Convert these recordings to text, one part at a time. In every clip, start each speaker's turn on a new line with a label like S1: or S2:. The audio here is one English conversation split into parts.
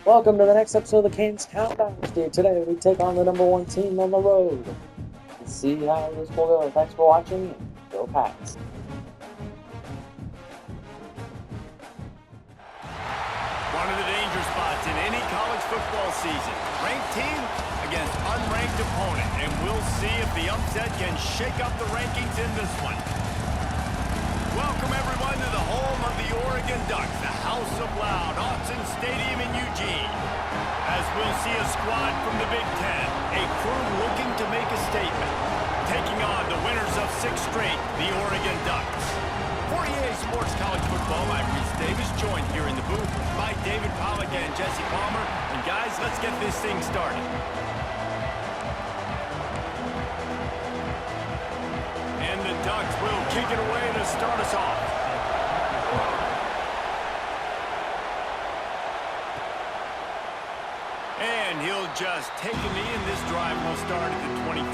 S1: Welcome to the next episode of the Canstown Dynasty. Today we take on the number one team on the road. Let's see how this will go. Thanks for watching, and go Pats.
S2: One of the danger spots in any college football season. Ranked team against unranked opponent. And we'll see if the upset can shake up the rankings in this one. Welcome everyone to the home of the Oregon Ducks, the House of Loud, Autzen Stadium in Eugene. As we'll see a squad from the Big Ten, a crew looking to make a statement, taking on the winners of 6 straight, the Oregon Ducks. For EA Sports College Football, I'm Reese Davis, joined here in the booth by David Pollack and Jesse Palmer. And guys, let's get this thing started. And the Ducks will kick it away to start us off. And he'll just take a knee, and this drive will start at the 25.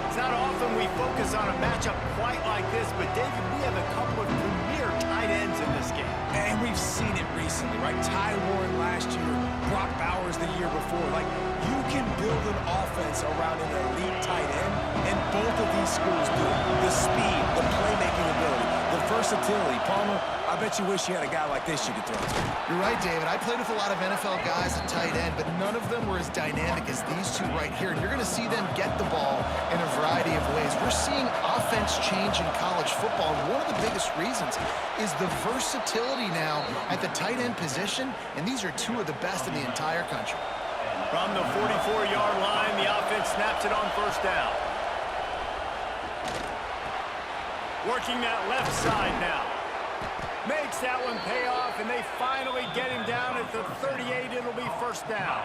S2: It's not often we focus on a matchup quite like this, but David, we have a couple of premier tight ends in this game.
S3: And we've seen it recently, right? Ty Warren last year, Brock Bowers the year before. Like, you can build an offense around an elite tight end, and both of these schools do it. The speed, the playmaking ability, the versatility. Palmer, I bet you wish you had a guy like this you could throw to.
S4: You're right, David. I played with a lot of NFL guys at tight end, but none of them were as dynamic as these two right here. And you're going to see them get the ball in a variety of ways. We're seeing offense change in college football. And one of the biggest reasons is the versatility now at the tight end position. And these are two of the best in the entire country.
S2: From the 44-yard line, the offense snaps it on first down. Working that left side now. Makes that one pay off, and they finally get him down at the 38. It'll be first down.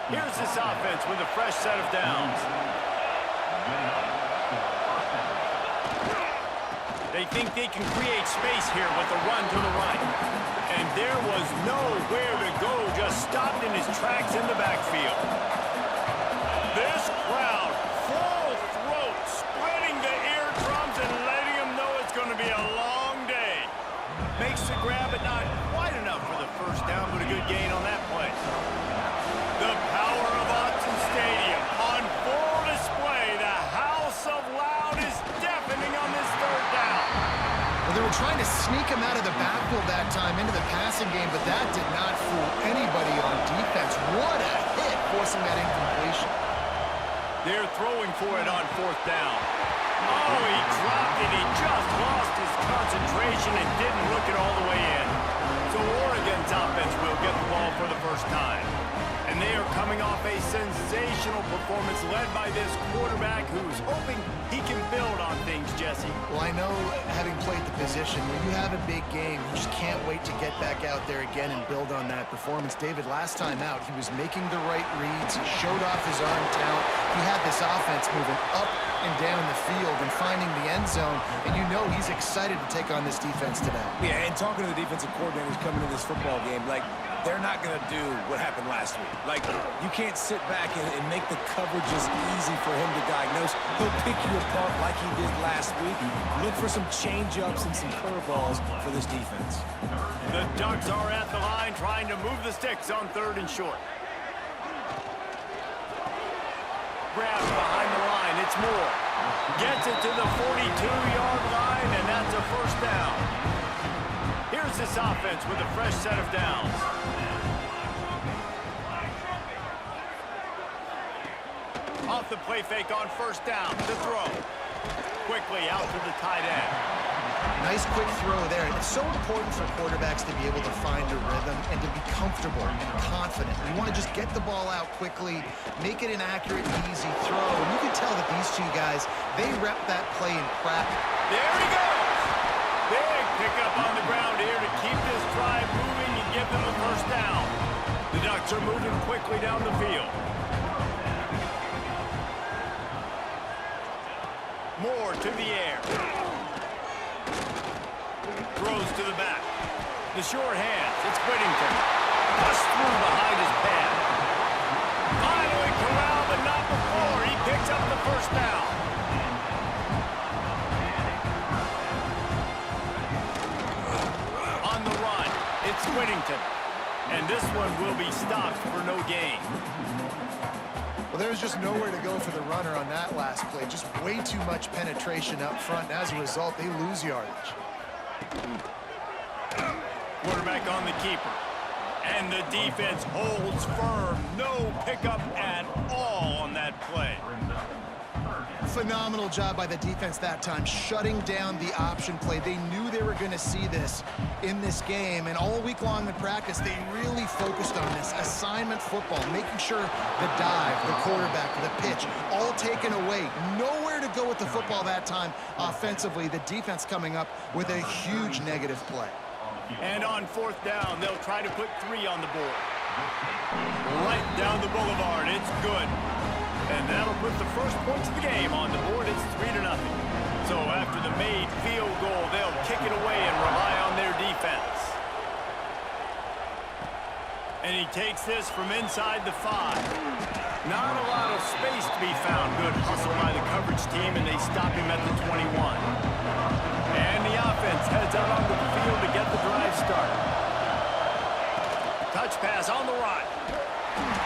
S2: Here's this offense with a fresh set of downs. They think they can create space here with a run to the right. And there was nowhere to go, just stopped in his tracks in the backfield. This crowd, full throat, splitting the eardrums and letting them know it's going to be a long day. Makes the grab, but not quite enough for the first down, but a good gain on that play. The power of Autzen Stadium on full display. The House of Loud is deafening on this third down.
S4: Well, they were trying to sneak him out of the backfield that time into the passing game, but that did not fool anybody on defense. What a hit, forcing that incompletion.
S2: They're throwing for it on fourth down. Oh, he dropped it. He just lost his concentration and didn't look it all the way in. So Oregon's offense will get the ball for the first time. And they are coming off a sensational performance led by this quarterback who's hoping he can build on things, Jesse.
S4: Well, I know, having played the position, when you have a big game, you just can't wait to get back out there again and build on that performance. David, last time out, he was making the right reads. He showed off his arm talent. He had this offense moving up and down the field and finding the end zone, and you know he's excited to take on this defense today.
S3: Yeah, and talking to the defensive coordinators coming to this football game, like, they're not going to do what happened last week. Like, you can't sit back and make the coverages easy for him to diagnose. He'll pick you apart like he did last week. Look for some change-ups and some curveballs for this defense.
S2: The Ducks are at the line trying to move the sticks on third and short. Grabs behind the line. It's Moore. Gets it to the 42-yard line, and that's a first down. Here's this offense with a fresh set of downs. Off the play fake on first down to throw. Quickly out to the tight end.
S4: Nice quick throw there. It's so important for quarterbacks to be able to find a rhythm and to be comfortable and confident. You want to just get the ball out quickly, make it an accurate, easy throw. And you can tell that these two guys, they rep that play in practice.
S2: There he goes. Big pickup on the ground here to keep this drive moving and give them a first down. The Ducks are moving quickly down the field. Moore to the air. Throws to the back. The short hands. It's Whittington. Pushed through behind his pad. Finally corralled, but not before. He picks up the first down. On the run, it's Whittington. And this one will be stopped for no gain.
S4: Well, there's just nowhere to go for the runner on that last play. Just way too much penetration up front. And as a result, they lose yardage.
S2: Quarterback on the keeper. And the defense holds firm. No pickup at all on that play.
S4: Phenomenal job by the defense that time, shutting down the option play. They knew they were going to see this in this game, and all week long in practice, they really focused on this assignment football, making sure the dive, the quarterback, the pitch, all taken away. Nowhere to go with the football that time offensively. The defense coming up with a huge negative play.
S2: And on fourth down, they'll try to put 3 on the board. Right down the boulevard, it's good. And that'll put the first points of the game on the board. It's 3-0. So after the made field goal, they'll kick it away and rely on their defense. And he takes this from inside the 5. Not a lot of space to be found. Good hustle by the coverage team, and they stop him at the 21. And the offense heads out onto the field to get the drive started. Touch pass on the right.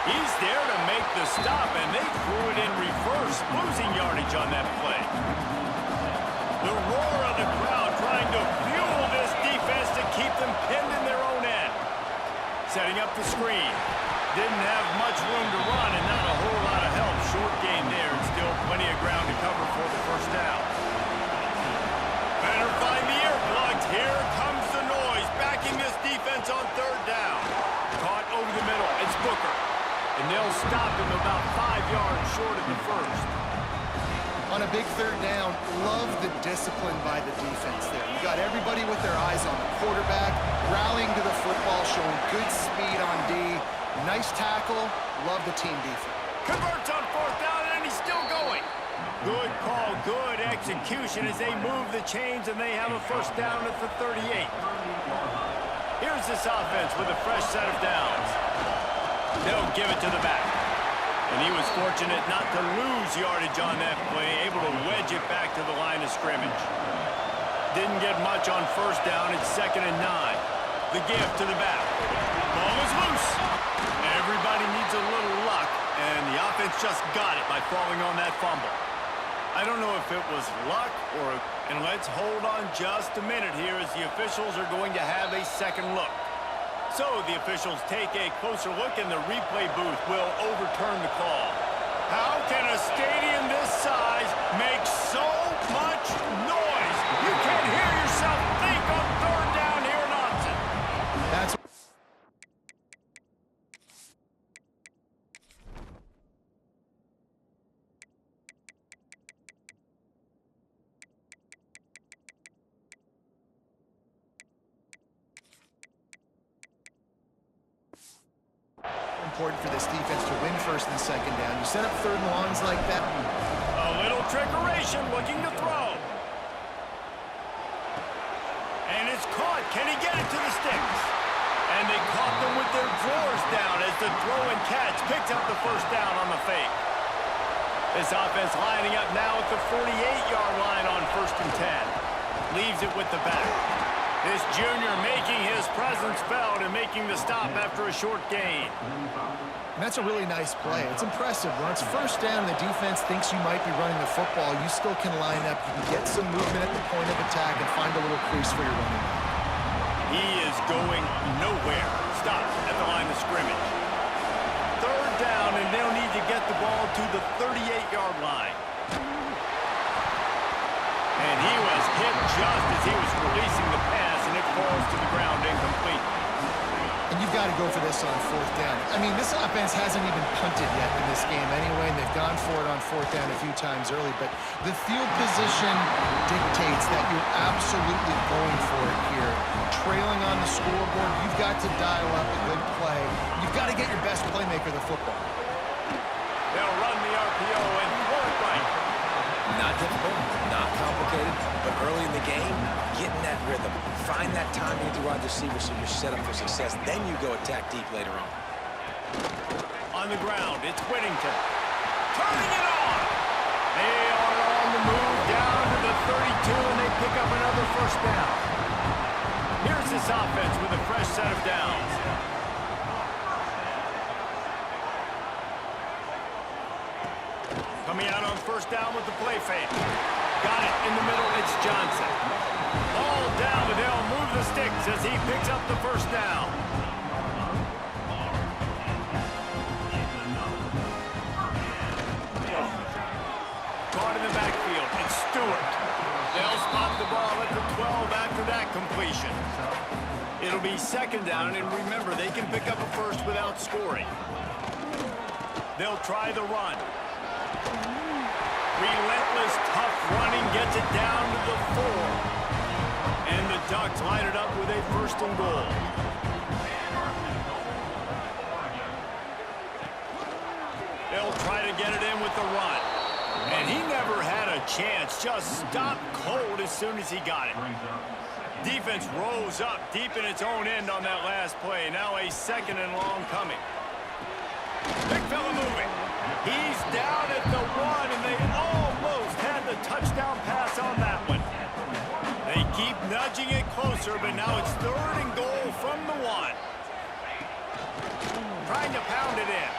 S2: He's there to make the stop, and they threw it in reverse, losing yardage on that play. The roar of the crowd trying to fuel this defense to keep them pinned in their own end. Setting up the screen. Didn't have much room to run and not a whole lot of help. Short gain there and still plenty of ground to cover for the first down. Better find the earplugs. Here comes the noise, backing this defense on third down. Caught over the middle. It's Booker. And they'll stop him about 5 yards short of the first.
S4: On a big third down, love the discipline by the defense there. You got everybody with their eyes on the quarterback, rallying to the football, showing good speed on D. Nice tackle. Love the team defense.
S2: Converts on fourth down, and he's still going. Good call, good execution as they move the chains, and they have a first down at the 38. Here's this offense with a fresh set of downs. They'll give it to the back. And he was fortunate not to lose yardage on that play, able to wedge it back to the line of scrimmage. Didn't get much on first down. It's 2nd and 9. The give to the back. Ball is loose. Everybody needs a little luck, and the offense just got it by falling on that fumble. I don't know if it was luck or... And let's hold on just a minute here as the officials are going to have a second look. So the officials take a closer look, and the replay booth will overturn the call. How can a stadium this size make so much noise? You can't hear yourself think on third down here in Austin.
S4: That's important for this defense to win first and second down. You set up third and longs like that.
S2: A little trickeration, looking to throw. And it's caught. Can he get it to the sticks? And they caught them with their drawers down as the throw and catch picks up the first down on the fake. This offense lining up now at the 48-yard line on 1st and 10. Leaves it with the back. This junior making his presence felt and making the stop after a short gain.
S4: And that's a really nice play. It's impressive. When it's first down and the defense thinks you might be running the football, you still can line up. You can get some movement at the point of attack and find a little crease for your running back.
S2: He is going nowhere. Stop at the line of scrimmage. Third down, and they'll need to get the ball to the 38-yard line. And he was hit just as he was releasing the pass, and it falls to the ground incomplete.
S4: And you've got to go for this on fourth down. I mean, this offense hasn't even punted yet in this game anyway, and they've gone for it on fourth down a few times early, but the field position dictates that you're absolutely going for it here. Trailing on the scoreboard, you've got to dial up a good play. You've got to get your best playmaker the football.
S2: They'll run the RPO and pull it right.
S5: Not difficult, not complicated, but early in the game, get in that rhythm. Find that timing with the wide receiver so you're set up for success. Then you go attack deep later on.
S2: On the ground, it's Whittington. Turning it on! They are on the move down to the 32, and they pick up another first down. Here's this offense with a fresh set of downs. Coming out on first down with the play fake. Got it in the middle. It's Johnson. Ball down, but they'll move the sticks as he picks up the first down. Caught in the backfield. It's Stewart. They'll spot the ball at the 12 after that completion. It'll be second down, and remember, they can pick up a first without scoring. They'll try the run. Relentless, tough running gets it down to the 4. And the Ducks line it up with a first and goal. They'll try to get it in with the run. And he never had a chance, just stopped cold as soon as he got it. Defense rose up deep in its own end on that last play. Now a second and long coming. Big fella moving. He's down at the 1, and they almost had the touchdown pass on that one. They keep nudging it closer, but now it's third and goal from the 1. Trying to pound it in.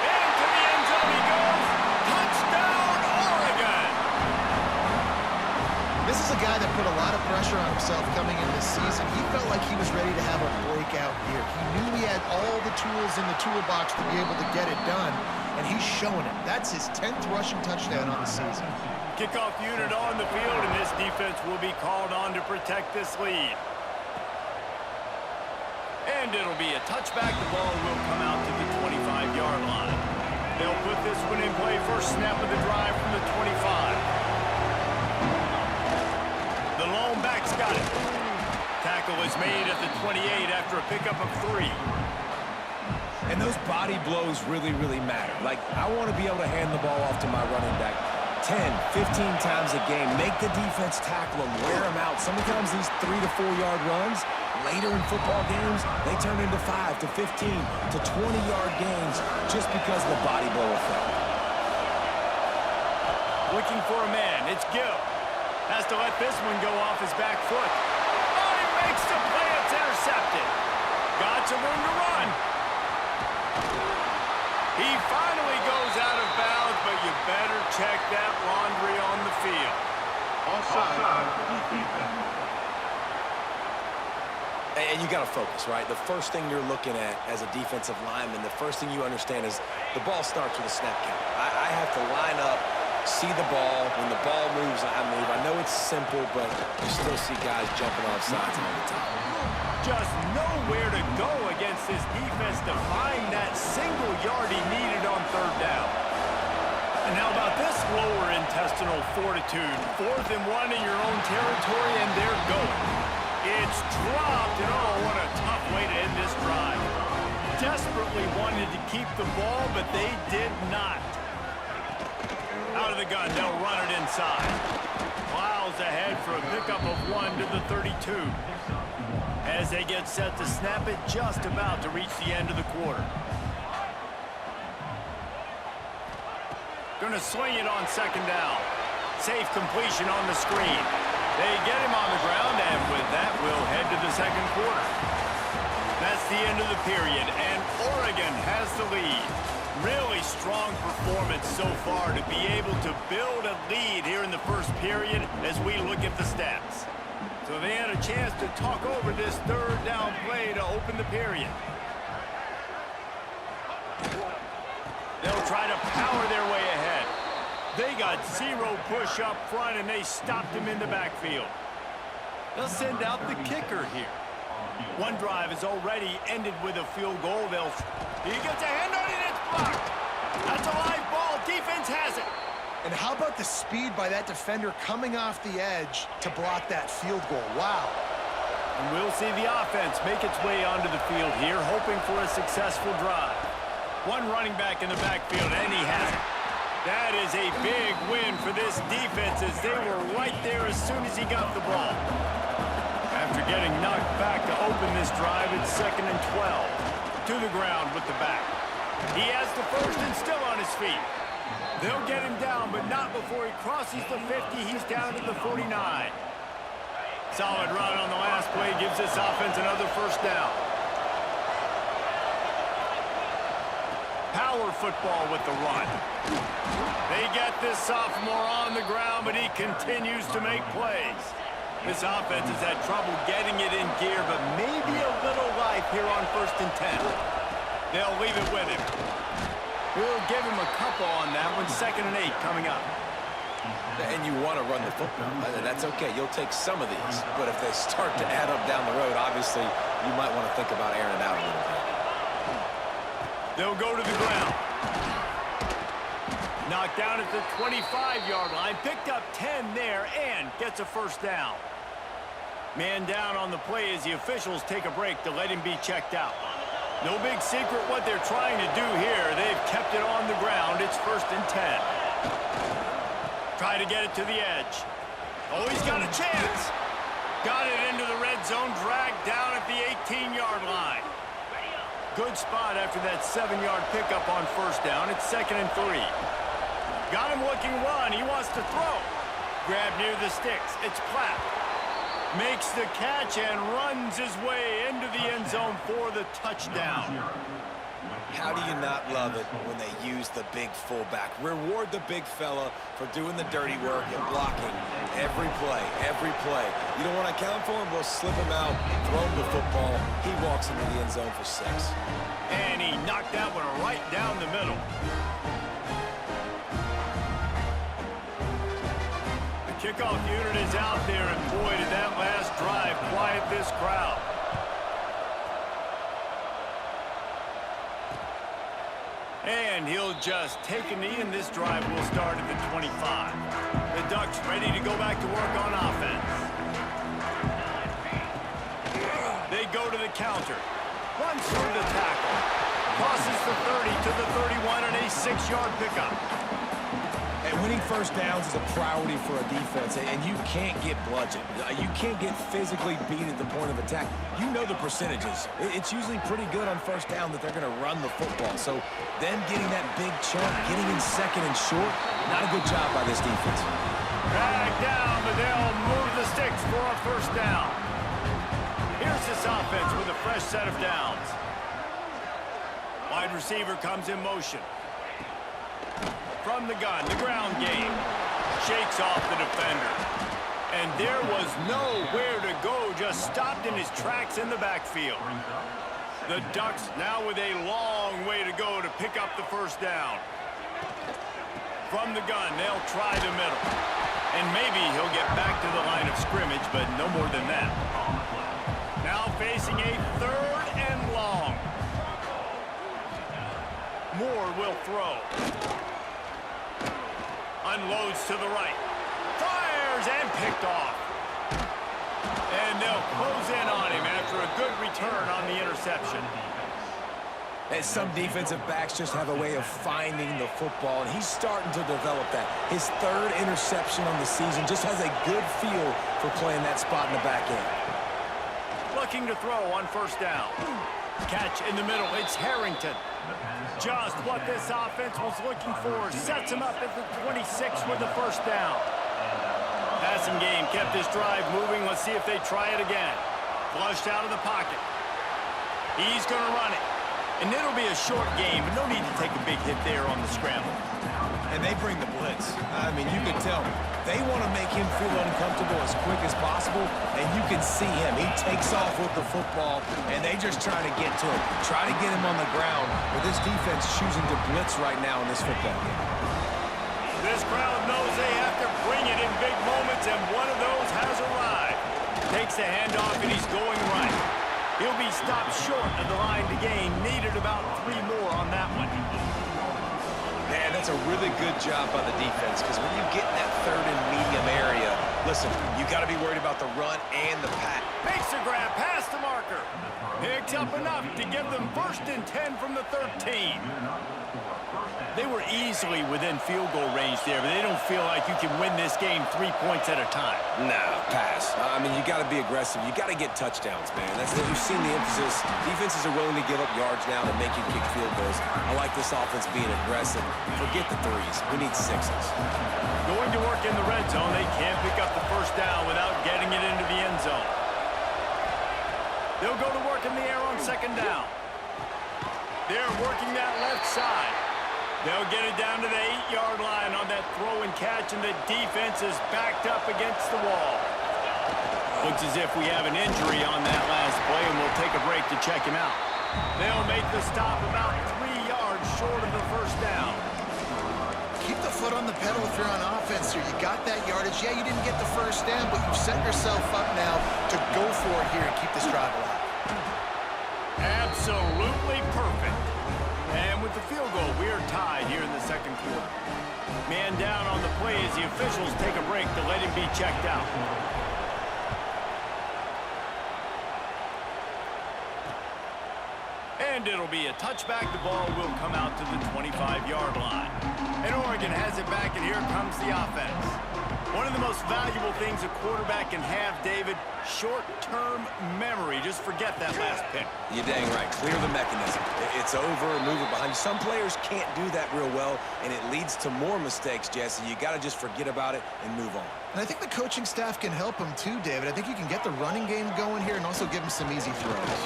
S2: Into the end zone he goes. Touchdown, Oregon!
S4: This is a guy that put a lot of pressure on himself coming into this season. He felt like he was ready to have a breakout year. He knew he had all the tools in the toolbox to be able to get it done, and he's showing it. That's his 10th rushing touchdown on the season.
S2: Kickoff unit on the field, and this defense will be called on to protect this lead. And it'll be a touchback. The ball will come out to the 25-yard line. They'll put this one in play. First snap of the drive from the 25. The lone back's got it. Tackle is made at the 28 after a pickup of 3.
S5: And those body blows really, really matter. Like, I want to be able to hand the ball off to my running back 10, 15 times a game. Make the defense tackle them, wear them out. Sometimes these 3 to 4 yard runs, later in football games, they turn into 5 to 15 to 20-yard gains just because of the body blow effect.
S2: Looking for a man. It's Gill. Has to let this one go off his back foot. Oh, he makes the play. It's intercepted. Got some room to run. He finally goes out of bounds, but you better check that laundry on the field. Offside.
S5: And you got to focus, right? The first thing you're looking at as a defensive lineman, the first thing you understand is the ball starts with a snap count. I have to line up, see the ball. When the ball moves, I move. I know it's simple, but you still see guys jumping off sides all the time.
S2: Just nowhere to go against this defense to find that single yard he needed on third down. And how about this lower intestinal fortitude? 4th and 1 in your own territory, and they're going. It's dropped, and oh, what a tough way to end this drive. Desperately wanted to keep the ball, but they did not. Out of the gun, they'll run it inside. Plows ahead for a pickup of 1 to the 32. As they get set to snap it, just about to reach the end of the quarter. Gonna swing it on second down. Safe completion on the screen. They get him on the ground, and with that, we'll head to the second quarter. That's the end of the period, and Oregon has the lead. Really strong performance so far to be able to build a lead here in the first period as we look at the stats. So they had a chance to talk over this third down play to open the period. They'll try to power their way ahead. They got 0 push up front, and they stopped him in the backfield. They'll send out the kicker here. One drive has already ended with a field goal. He gets a hand on it, it's blocked. That's a live ball. Defense has it.
S4: And how about the speed by that defender coming off the edge to block that field goal? Wow.
S2: And we'll see the offense make its way onto the field here, hoping for a successful drive. One running back in the backfield, and he has it. That is a big win for this defense as they were right there as soon as he got the ball. After getting knocked back to open this drive, it's 2nd and 12. To the ground with the back. He has the first and still on his feet. They'll get him down, but not before he crosses the 50. He's down to the 49. Solid run on the last play gives this offense another first down. power football with the run. They get this sophomore on the ground, but he continues to make plays. This offense has had trouble getting it in gear, but maybe a little life here on 1st and 10. They'll leave it with him. We'll give him a couple on that one. 2nd and 8 coming up.
S5: And you want to run the football. That's okay. You'll take some of these. But if they start to add up down the road, obviously, you might want to think about airing it out a little bit.
S2: They'll go to the ground. Knocked down at the 25-yard line. Picked up 10 there and gets a 1st down. Man down on the play as the officials take a break to let him be checked out. No big secret what they're trying to do here. They've kept it on the ground. It's 1st and 10. Try to get it to the edge. Oh, he's got a chance. Got it into the red zone, dragged down at the 18-yard line. Good spot after that 7-yard pickup on 1st down. It's 2nd and 3. Got him looking run. He wants to throw. Grab near the sticks. It's Platt. Makes the catch and runs his way into the end zone for the touchdown.
S5: How do you not love it when they use the big fullback? Reward the big fella for doing the dirty work and blocking every play, every play. You don't want to count for him? We'll slip him out, throw him the football. He walks into the end zone for 6.
S2: And he knocked that one right down the middle. The kickoff unit is out there, and boy, did that last drive quiet this crowd. And he'll just take a knee, and this drive will start at the 25. The Ducks ready to go back to work on offense. They go to the counter. Runs through the tackle. Crosses the 30 to the 31 and a 6-yard pickup.
S5: And winning 1st downs is a priority for a defense, and you can't get bludgeoned. You can't get physically beat at the point of attack. You know the percentages. It's usually pretty good on 1st down that they're going to run the football. So them getting that big chunk, getting in 2nd and short, not a good job by this defense.
S2: Dragged down, but they'll move the sticks for a 1st down. Here's this offense with a fresh set of downs. Wide receiver comes in motion. From the gun, the ground game. Shakes off the defender. And there was nowhere to go, just stopped in his tracks in the backfield. The Ducks now with a long way to go to pick up the 1st down. From the gun, they'll try the middle. And maybe he'll get back to the line of scrimmage, but no more than that. Now facing a 3rd and long. Moore will throw. Unloads to the right. Fires and picked off. And they'll close in on him after a good return on the interception.
S5: And some defensive backs just have a way of finding the football, and he's starting to develop that. His 3rd interception on the season, just has a good feel for playing that spot in the back end.
S2: Looking to throw on 1st down. Catch in the middle. It's Harrington. Just what this offense was looking for. Sets him up at the 26 with the 1st down. Passing game kept this drive moving. Let's see if they try it again. Flushed out of the pocket. He's going to run it. And it'll be a short game, but no need to take a big hit there on the scramble.
S5: And they bring the blitz. I mean, you can tell they want to make him feel uncomfortable as quick as possible, and you can see him. He takes off with the football, and they just try to get to him, try to get him on the ground, but this defense choosing to blitz right now in this football game.
S2: This crowd knows they have to bring it in big moments, and one of those has arrived. Takes the handoff, and he's going right. He'll be stopped short of the line to gain. Needed about 3 more on that one.
S5: Man, that's a really good job by the defense, because when you get in that 3rd and medium area, listen, you got to be worried about the run and the pass.
S2: Makes the grab past the marker. Picks up enough to give them 1st and 10 from the 13. They were easily within field goal range there, but they don't feel like you can win this game 3 points at a time.
S5: No, pass. I mean, you got to be aggressive. You got to get touchdowns, man. You've seen the emphasis. Defenses are willing to give up yards now to make you kick field goals. I like this offense being aggressive. Forget the 3s. We need 6s.
S2: Going to work in the red zone. They can't pick up the 1st down without getting it into the end zone. They'll go to work in the air on 2nd down. They're working that left side. They'll get it down to the 8-yard line on that throw and catch, and the defense is backed up against the wall. Looks as if we have an injury on that last play, and we'll take a break to check him out. They'll make the stop about 3 yards short of the first down.
S4: Keep the foot on the pedal if you're on offense here. You got that yardage. Yeah, you didn't get the first down, but you've set yourself up now to go for it here and keep this drive alive.
S2: Absolutely perfect. And with the field goal, we are tied here in the second quarter. Man down on the play as the officials take a break to let him be checked out. And it'll be a touchback. The ball will come out to the 25-yard line. And Oregon has it back, and here comes the offense. One of the most valuable things a quarterback can have, David, short-term memory. Just forget that last pick.
S5: You're dang right. Clear the mechanism. It's over, move it behind you. Some players can't do that real well, and it leads to more mistakes, Jesse. You got to just forget about it and move on.
S4: And I think the coaching staff can help him too, David. I think you can get the running game going here and also give him some easy throws.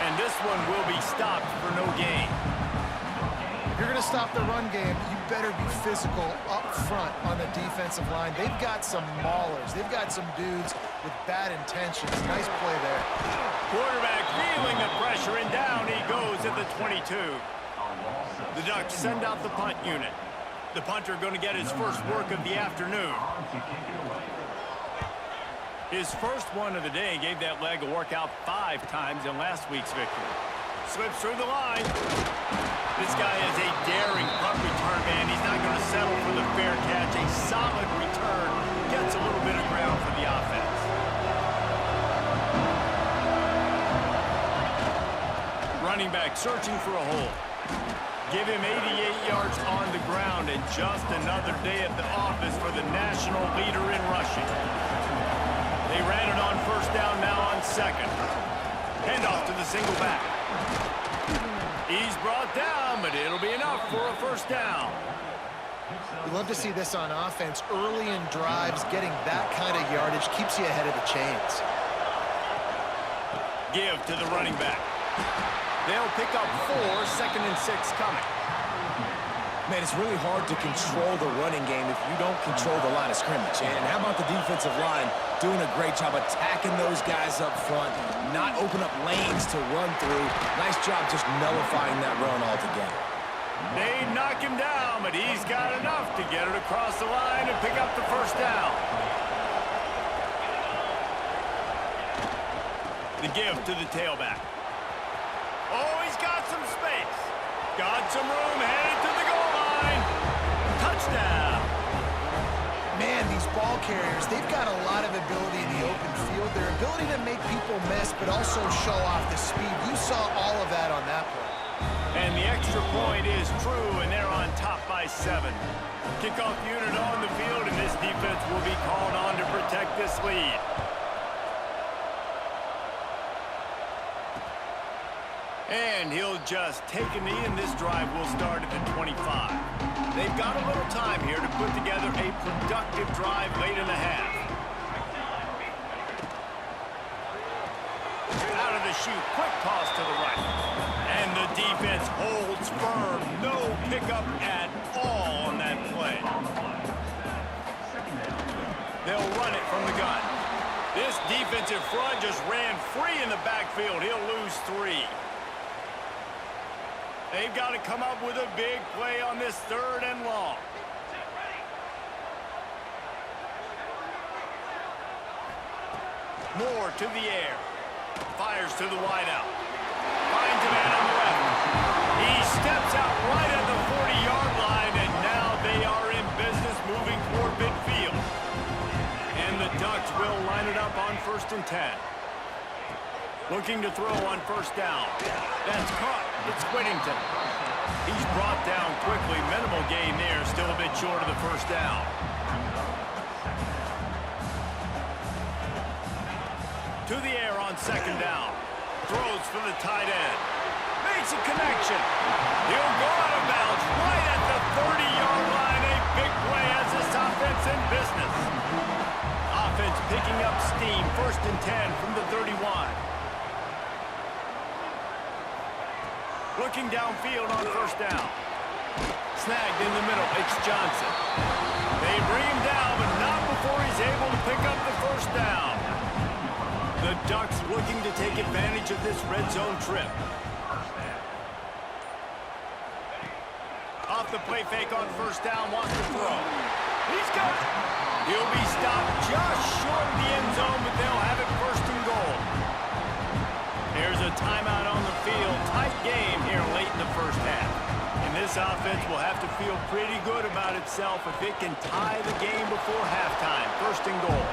S2: And this one will be stopped for no gain.
S4: If you're going to stop the run game, you better be physical up front on the defensive line. They've got some maulers. They've got some dudes with bad intentions. Nice play there.
S2: Quarterback feeling the pressure, and down he goes at the 22. The Ducks send out the punt unit. The punter going to get his first work of the afternoon. His first one of the day gave that leg a workout 5 times in last week's victory. Slips through the line. This guy is a daring punt return man. He's not going to settle for the fair catch. A solid return. Gets a little bit of ground for the offense. Running back searching for a hole. Give him 88 yards on the ground, and just another day at the office for the national leader in rushing. They ran it on first down, now on second. Handoff to the single back. He's brought down, but it'll be enough for a first down.
S4: We love to see this on offense. Early in drives, getting that kind of yardage keeps you ahead of the chains.
S2: Give to the running back. They'll pick up 4, 2nd and 6 coming.
S5: Man, it's really hard to control the running game if you don't control the line of scrimmage. And how about the defensive line doing a great job attacking those guys up front, not open up lanes to run through. Nice job just nullifying that run altogether.
S2: They knock him down, but he's got enough to get it across the line and pick up the first down. The give to the tailback. Oh, he's got some space. Got some room, headed to the goal line. Touchdown.
S4: Man, these ball carriers, they've got a lot of ability in the open field. Their ability to make people miss, but also show off the speed. You saw all of that on that play.
S2: And the extra point is true, and they're on top by 7. Kickoff unit on the field, and this defense will be called on to protect this lead. And he'll just take a knee, and this drive will start at the 25. They've got a little time here to put together a productive drive late in the half. Out of the chute, quick toss to the right. And the defense holds firm. No pickup at all on that play. They'll run it from the gun. This defensive front just ran free in the backfield. He'll lose 3. They've got to come up with a big play on this 3rd and long. Moore to the air. Fires to the wideout. Finds a man on the left. He steps out right at the 40-yard line, and now they are in business moving toward midfield. And the Ducks will line it up on 1st and 10. Looking to throw on first down. That's caught. It's Whittington. He's brought down quickly. Minimal gain there. Still a bit short of the first down. To the air on 2nd down. Throws for the tight end. Makes a connection. He'll go out of bounds right at the 30-yard line. A big play as this offense in business. Offense picking up steam. 1st and 10 from the 31. Looking downfield on first down. Snagged in the middle. It's Johnson. They bring him down, but not before he's able to pick up the first down. The Ducks looking to take advantage of this red zone trip. Off the play fake on first down, wants to throw. He's got it. He'll be stopped just short of the end zone, but they'll have it first and goal. There's a timeout on the field. Tight game here late in the first half. And this offense will have to feel pretty good about itself if it can tie the game before halftime. First and goal.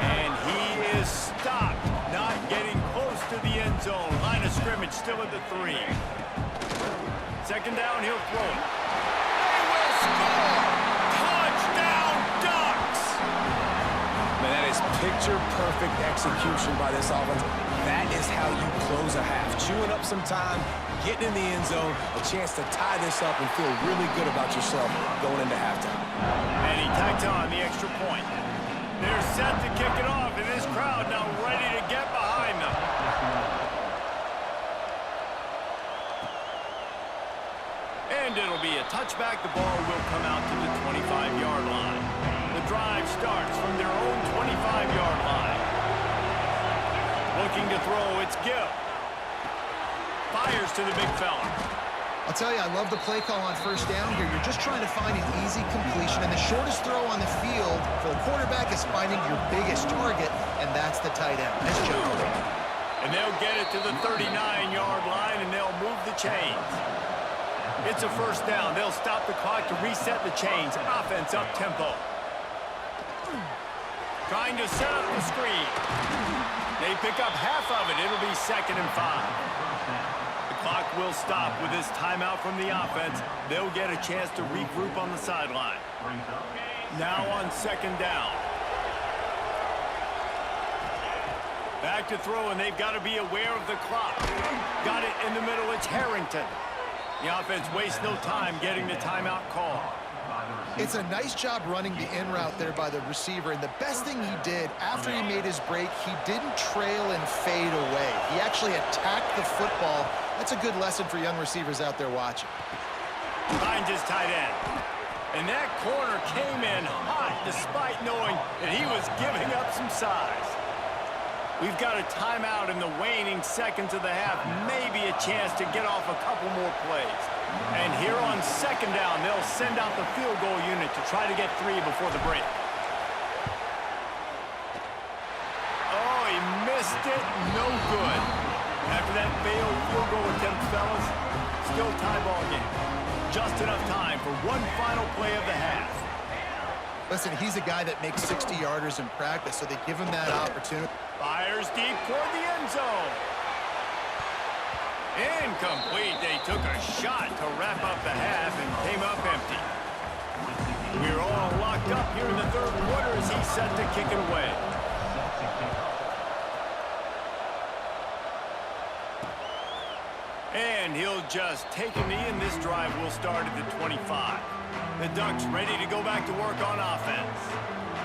S2: And he is stopped, not getting close to the end zone. Line of scrimmage still at the 3. Second down, he'll throw it. They will score! Touchdown, Ducks!
S5: Man, that is picture-perfect execution by this offense. That is how you close a half. Chewing up some time, getting in the end zone, a chance to tie this up and feel really good about yourself going into halftime.
S2: And he tacks on the extra point. They're set to kick it off, and this crowd now ready to get behind them. And it'll be a touchback. The ball will come out to the 25-yard line. The drive starts from their own 25-yard line. Looking to throw, it's Gill. Fires to the big fella.
S4: I'll tell you, I love the play call on first down here. You're just trying to find an easy completion, and the shortest throw on the field for the quarterback is finding your biggest target, and that's the tight end. Nice job.
S2: And they'll get it to the 39-yard line, and they'll move the chains. It's a first down. They'll stop the clock to reset the chains. Offense up-tempo. Trying to set up the screen. They pick up half of it. It'll be 2nd and 5. The clock will stop with this timeout from the offense. They'll get a chance to regroup on the sideline. Now on 2nd down. Back to throw, and they've got to be aware of the clock. Got it in the middle. It's Harrington. The offense wastes no time getting the timeout call.
S4: It's a nice job running the in route there by the receiver, and the best thing he did after he made his break, he didn't trail and fade away. He actually attacked the football. That's a good lesson for young receivers out there watching.
S2: Finds his tight end. And that corner came in hot despite knowing that he was giving up some size. We've got a timeout in the waning seconds of the half. Maybe a chance to get off a couple more plays. And here on 2nd down, they'll send out the field goal unit to try to get 3 before the break. Oh, he missed it. No good. After that failed field goal attempt, fellas, still tie ball game. Just enough time for one final play of the half.
S4: Listen, he's a guy that makes 60-yarders in practice, so they give him that opportunity.
S2: Fires deep toward the end zone. Incomplete. They took a shot to wrap up the half and came up empty. We're all locked up here in the 3rd quarter as he's set to kick it away. And he'll just take a knee, and this drive will start at the 25. The Ducks ready to go back to work on offense.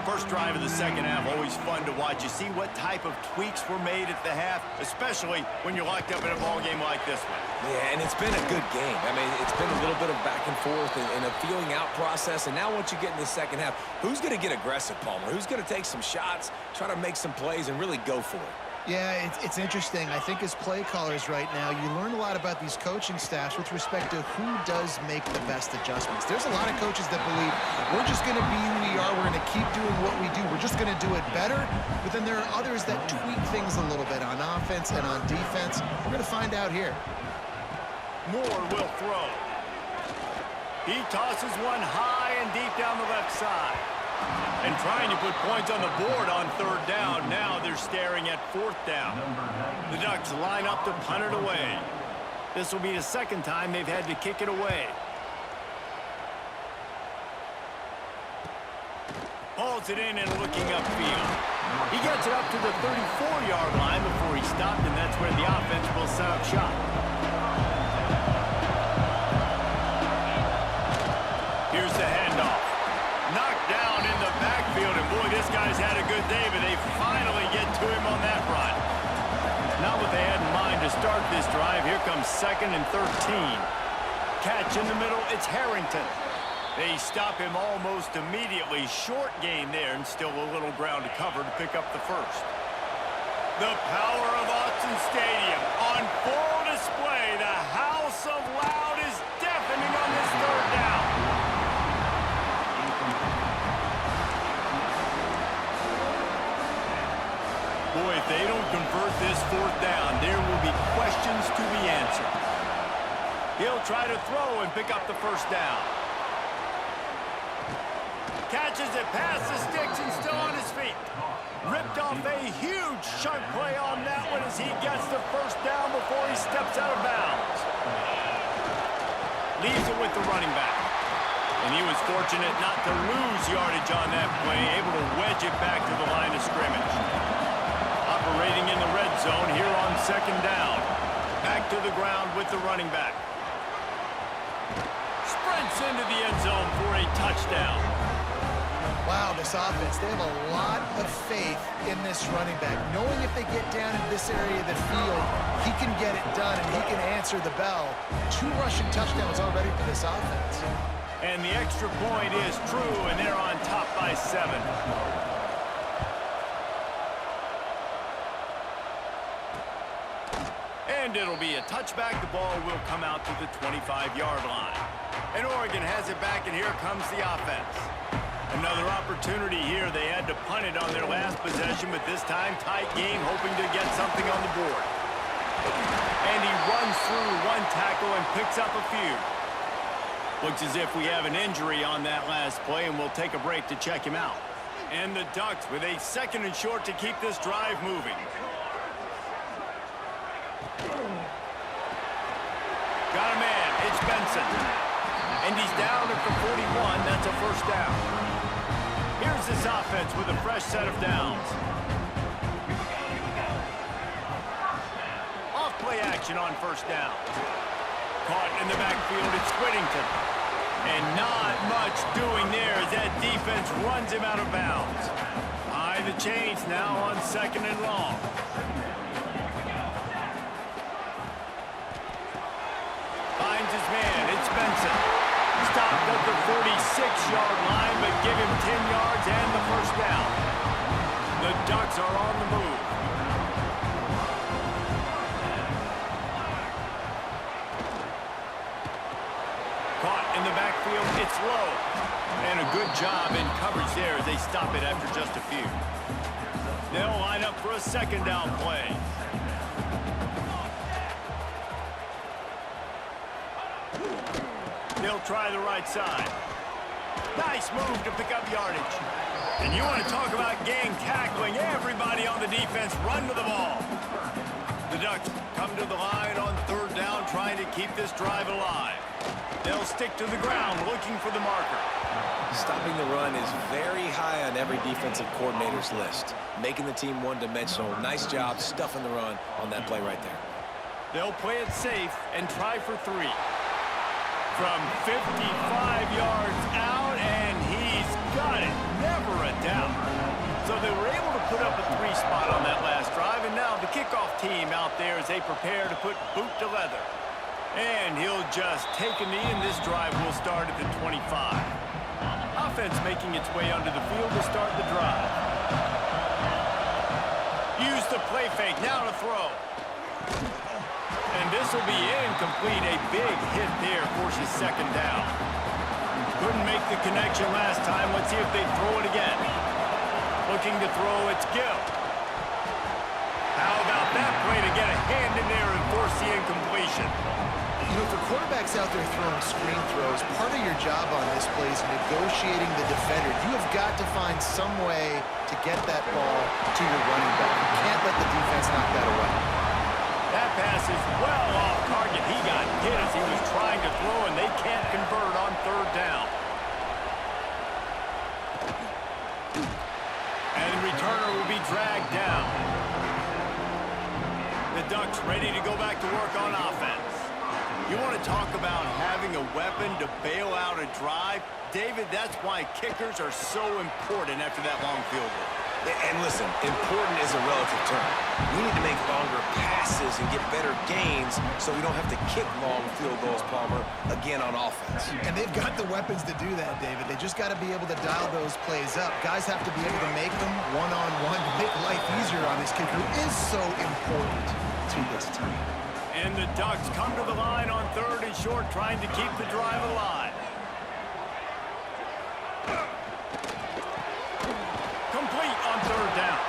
S2: First drive of the 2nd half, always fun to watch. You see what type of tweaks were made at the half, especially when you're locked up in a ball game like this one.
S5: Yeah, and it's been a good game. I mean, it's been a little bit of back and forth and a feeling out process. And now once you get in the 2nd half, who's going to get aggressive, Palmer? Who's going to take some shots, try to make some plays, and really go for it?
S4: Yeah, it's interesting. I think as play callers right now, you learn a lot about these coaching staffs with respect to who does make the best adjustments. There's a lot of coaches that believe we're just going to be who we are. We're going to keep doing what we do. We're just going to do it better. But then there are others that tweak things a little bit on offense and on defense. We're going to find out here.
S2: Moore will throw. He tosses one high and deep down the left side. And trying to put points on the board on 3rd down. Now they're staring at 4th down. The Ducks line up to punt it away. This will be the 2nd time they've had to kick it away. Hauls it in and looking upfield. He gets it up to the 34-yard line before he stopped, and that's where the offense will set up shop. Here's the handoff. Knocked down in the backfield, and boy, this guy's had a good day, but they finally get to him on that run. Not what they had in mind to start this drive. Here comes 2nd and 13. Catch in the middle, it's Harrington. They stop him almost immediately. Short gain there, and still a little ground to cover to pick up the first. The power of Autzen Stadium on full display. The House of Loud is deafening on this 3rd down. Boy, if they don't convert this 4th down, there will be questions to be answered. He'll try to throw and pick up the 1st down. Catches it past the sticks and still on his feet. Ripped off a huge chunk play on that one as he gets the 1st down before he steps out of bounds. Leaves it with the running back. And he was fortunate not to lose yardage on that play, able to wedge it back to the line of scrimmage. Operating in the red zone here on 2nd down. Back to the ground with the running back. Sprints into the end zone for a touchdown.
S4: Wow, this offense, they have a lot of faith in this running back. Knowing if they get down in this area of the field, he can get it done and he can answer the bell. 2 rushing touchdowns already for this offense.
S2: And the extra point is true, and they're on top by 7. And it'll be a touchback. The ball will come out to the 25-yard line. And Oregon has it back, and here comes the offense. Another opportunity here. They had to punt it on their last possession, but this time tight game, hoping to get something on the board. And he runs through 1 tackle and picks up a few. Looks as if we have an injury on that last play, and we'll take a break to check him out. And the Ducks with a 2nd and short to keep this drive moving. Got a man. It's Benson. And he's down at the 41. That's a 1st down. Here's this offense with a fresh set of downs. Off play action on 1st down. Caught in the backfield, it's Whittington. And not much doing there as that defense runs him out of bounds. High the chains now on 2nd and long. Finds his man, it's Benson. Stopped at the 46-yard line, but give him 10 yards and the 1st down. The Ducks are on the move. Caught in the backfield, it's low. And a good job in coverage there as they stop it after just a few. They'll line up for a 2nd down play. They'll try the right side. Nice move to pick up yardage. And you want to talk about gang tackling. Everybody on the defense run to the ball. The Ducks come to the line on 3rd down, trying to keep this drive alive. They'll stick to the ground, looking for the marker.
S5: Stopping the run is very high on every defensive coordinator's list. Making the team one-dimensional. Nice job stuffing the run on that play right there.
S2: They'll play it safe and try for 3. From 55 yards out, and he's got it. Never a doubt. So they were able to put up a 3 spot on that last drive, and now the kickoff team out there as they prepare to put boot to leather. And he'll just take a knee, and this drive will start at the 25. Offense making its way onto the field to start the drive. Use the play fake, now to throw. And this will be incomplete. A big hit there forces 2nd down. Couldn't make the connection last time. Let's see if they throw it again. Looking to throw, it's Gill. How about that play to get a hand in there and force the incompletion?
S4: You know, for quarterbacks out there throwing screen throws, part of your job on this play is negotiating the defender. You have got to find some way to get that ball to your running back. You can't let the defense knock that away.
S2: That pass is well off target. He got hit as he was trying to throw, and they can't convert on 3rd down. And the returner will be dragged down. The Ducks ready to go back to work on offense. You want to talk about having a weapon to bail out a drive? David, that's why kickers are so important after that long field goal.
S5: And listen, important is a relative term. We need to make longer passes and get better gains so we don't have to kick long field goals, Palmer, again on offense.
S4: And they've got the weapons to do that, David. They just got to be able to dial those plays up. Guys have to be able to make them one-on-one to make life easier on this kid who is so important to this team.
S2: And the Ducks come to the line on 3rd and short, trying to keep the drive alive. Complete on 3rd down.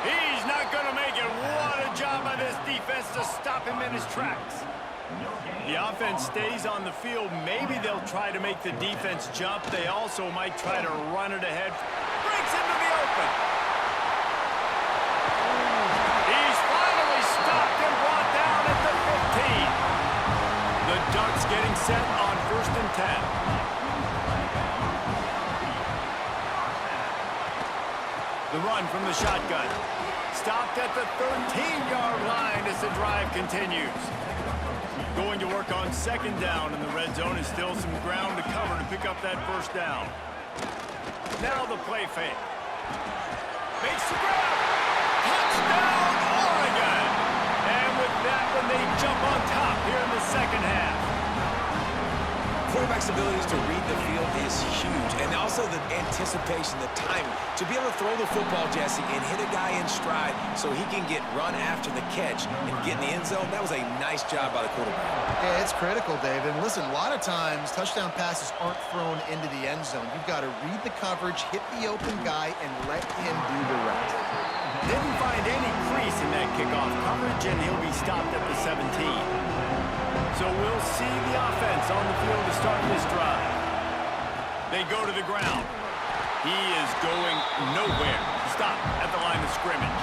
S2: He's not going to make it. What a job by this defense to stop him in his tracks. The offense stays on the field. Maybe they'll try to make the defense jump. They also might try to run it ahead. Breaks into the open. He's finally stopped and brought down at the 15. The Ducks getting set on 1st and 10. The run from the shotgun. Stopped at the 13-yard line as the drive continues. Going to work on 2nd down in the red zone, and still some ground to cover to pick up that 1st down. Now the play fake. Makes the grab. Touchdown, Oregon! And with that one, they jump on top here in the 2nd half.
S5: Quarterback's abilities to read the field is huge, and also the anticipation, the timing. To be able to throw the football, Jesse, and hit a guy in stride so he can get run after the catch and get in the end zone, that was a nice job by the quarterback.
S4: Yeah, it's critical, David. And listen, a lot of times, touchdown passes aren't thrown into the end zone. You've got to read the coverage, hit the open guy, and let him do the rest.
S2: Didn't find any crease in that kickoff coverage, and he'll be stopped at the 17. So we'll see the offense on the field to start this drive. They go to the ground. He is going nowhere. Stop at the line of scrimmage.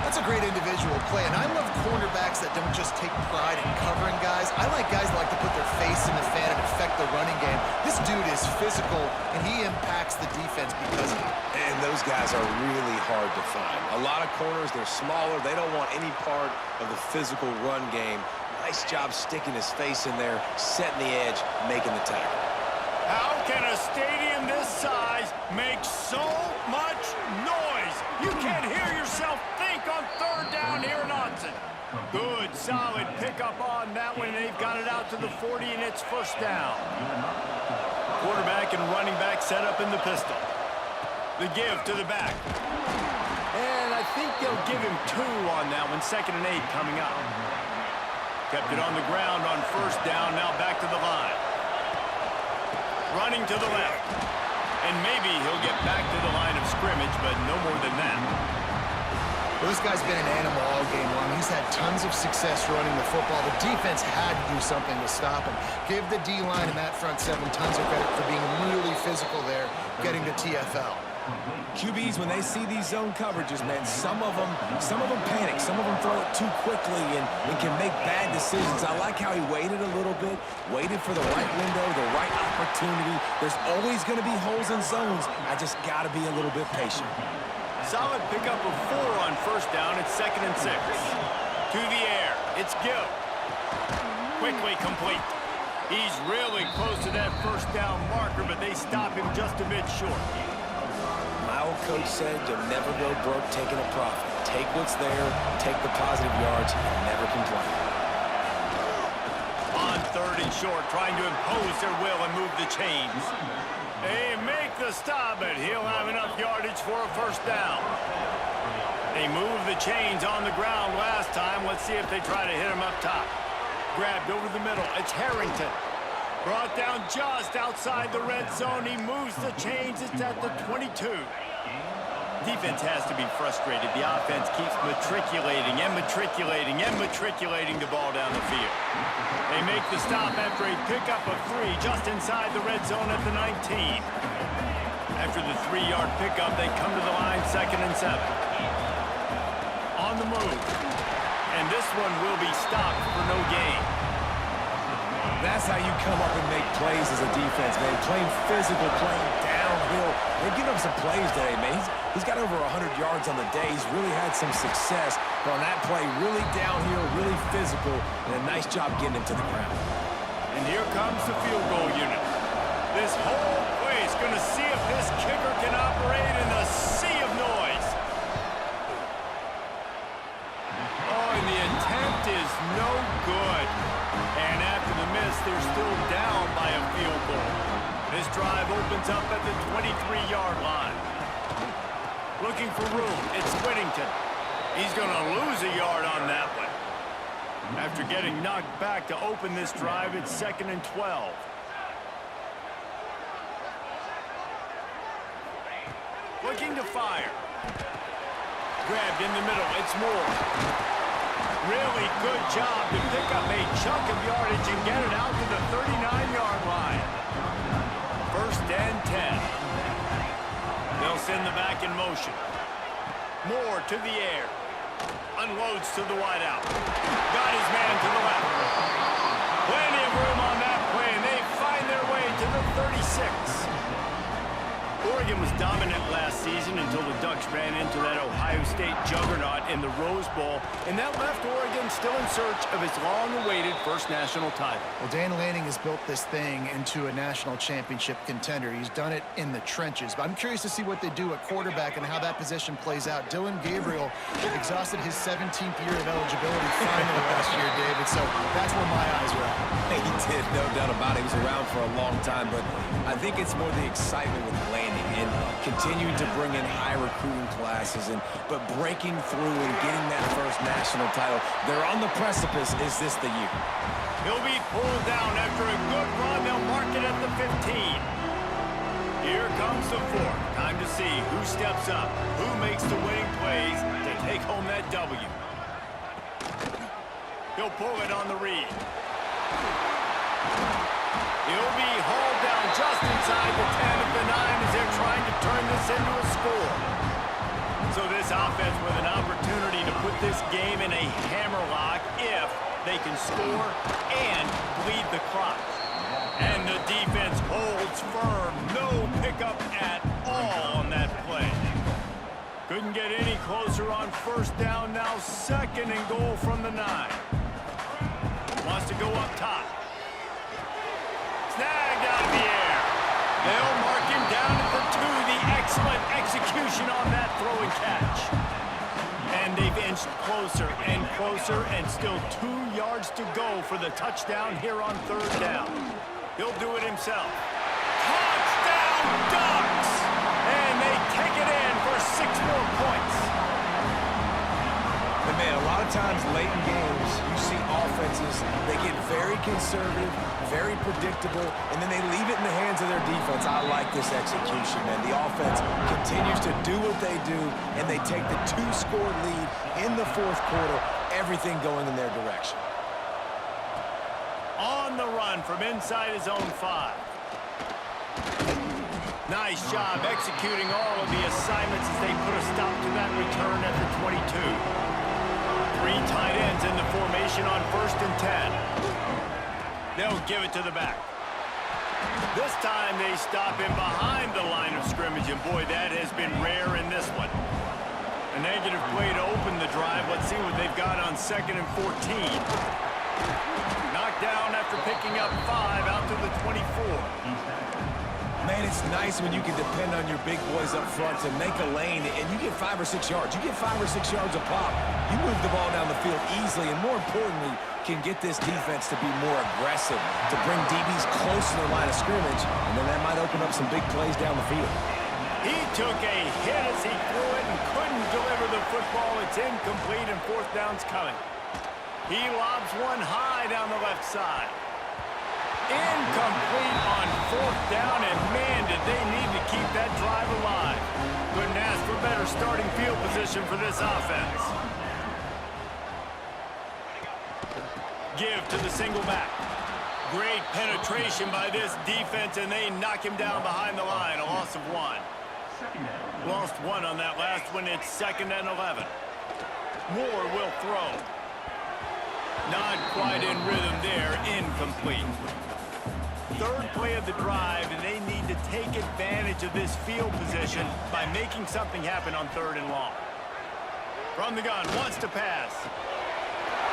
S4: That's a great individual play, and I love cornerbacks that don't just take pride in covering guys. I like guys that like to put their face in the fan and affect the running game. This dude is physical, and he impacts the defense because of it.
S5: And those guys are really hard to find. A lot of corners, they're smaller. They don't want any part of the physical run game. Nice job sticking his face in there, setting the edge, making the tackle.
S2: How can a stadium this size make so much noise? You can't hear yourself think on 3rd down here in Autzen. Good, solid pickup on that one, and they've got it out to the 40, and it's 1st down. Quarterback and running back set up in the pistol. The give to the back. And I think they'll give him 2 on that one. 2nd and 8 coming up. Kept it on the ground on 1st down, now back to the line. Running to the left. And maybe he'll get back to the line of scrimmage, but no more than that.
S4: Well, this guy's been an animal all game long. He's had tons of success running the football. The defense had to do something to stop him. Give the D-line and that front 7 tons of credit for being really physical there, getting the TFL.
S5: QBs, when they see these zone coverages, man, some of them panic. Some of them throw it too quickly and can make bad decisions. I like how he waited a little bit, waited for the right window, the right opportunity. There's always going to be holes in zones. I just got to be a little bit patient.
S2: Solid pickup of 4 on 1st down. It's 2nd and 6. To the air. It's Gill. Quickly complete. He's really close to that 1st down marker, but they stop him just a bit short.
S5: My old coach said you'll never go broke taking a profit. Take what's there, take the positive yards, and never complain.
S2: On 3rd and short, trying to impose their will and move the chains. They make the stop, but he'll have enough yardage for a 1st down. They move the chains on the ground last time. Let's see if they try to hit him up top. Grabbed over the middle. It's Harrington. Brought down just outside the red zone. He moves the chains. It's at the 22. Defense has to be frustrated. The offense keeps matriculating and matriculating and matriculating the ball down the field. They make the stop after a pickup of 3 just inside the red zone at the 19. After the 3-yard pickup, they come to the line 2nd and 7. On the move. And this one will be stopped for no gain.
S5: That's how you come up and make plays as a defense, man. Playing physical, playing downhill. They've given him some plays today, man. He's got over 100 yards on the day. He's really had some success. But on that play, really downhill, really physical, and a nice job getting him to the ground.
S2: And here comes the field goal unit. This whole place going to see if this kicker can operate in the sea of attempt is no good. And after the miss, they're still down by a field goal. This drive opens up at the 23-yard line. Looking for room, it's Whittington. He's going to lose a yard on that one. After getting knocked back to open this drive, it's 2nd and 12. Looking to fire. Grabbed in the middle, it's Moore. Really good job to pick up a chunk of yardage and get it out to the 39-yard line. 1st and 10. They'll send the back in motion. Moore to the air. Unloads to the wideout. Got his man to the left. Plenty of room on that play, and they find their way to the 36. Oregon was dominant last season until the Ducks ran into that Ohio State juggernaut in the Rose Bowl, and that left Oregon still in search of its long-awaited first national title.
S4: Well, Dan Lanning has built this thing into a national championship contender. He's done it in the trenches. But I'm curious to see what they do at quarterback and how that position plays out. Dylan Gabriel exhausted his 17th year of eligibility finally last year, David, so that's where my eyes were at.
S5: He did, no doubt about it. He was around for a long time, but I think it's more the excitement with Lanning and continuing to bring in high recruiting classes, but breaking through and getting that first national title. They're on the precipice. Is this the year?
S2: He'll be pulled down after a good run. They'll mark it at the 15. Here comes the 4th. Time to see who steps up, who makes the winning plays to take home that W. He'll pull it on the read. He'll be hauled down just inside the 10 of the 9 as they're trying to turn this into a score. So this offense with an opportunity to put this game in a hammerlock if they can score and bleed the clock. And the defense holds firm. No pickup at all on that play. Couldn't get any closer on 1st down. Now 2nd and goal from the 9. Wants to go up top. Snagged out of the air. They'll mark him down at the 2. The excellent execution on that throw and catch. And they've inched closer and closer, and still 2 yards to go for the touchdown here on 3rd down. He'll do it himself. Touchdown, Ducks! And they take it in for 6 more points.
S5: And man, a lot of times late in games, you see offenses, they get very conservative, very predictable, and then they leave it in the hands of their defense. I like this execution, man. The offense continues to do what they do, and they take the 2-score lead in the 4th quarter, everything going in their direction.
S2: On the run from inside his own 5. Nice job executing all of the assignments as they put a stop to that return at the 22. 3 tight ends in the formation on 1st and 10. They'll give it to the back. This time they stop him behind the line of scrimmage, and boy, that has been rare in this one. A negative play to open the drive. Let's see what they've got on 2nd and 14. Knocked down after picking up 5 out to the 24.
S5: Man, it's nice when you can depend on your big boys up front to make a lane, and you get 5 or 6 yards. You get 5 or 6 yards a pop. You move the ball down the field easily, and more importantly, can get this defense to be more aggressive, to bring DBs close to the line of scrimmage, and then that might open up some big plays down the field.
S2: He took a hit as he threw it and couldn't deliver the football. It's incomplete, and 4th down's coming. He lobs one high down the left side. Incomplete on 4th down, and man, did they need to keep that drive alive. Couldn't ask for better starting field position for this offense. Give to the single back. Great penetration by this defense, and they knock him down behind the line. A loss of 1. Lost 1 on that last one. It's 2nd and 11. Moore will throw. Not quite in rhythm there. Incomplete. 3rd play of the drive, and they need to take advantage of this field position by making something happen on 3rd and long. From the gun, wants to pass.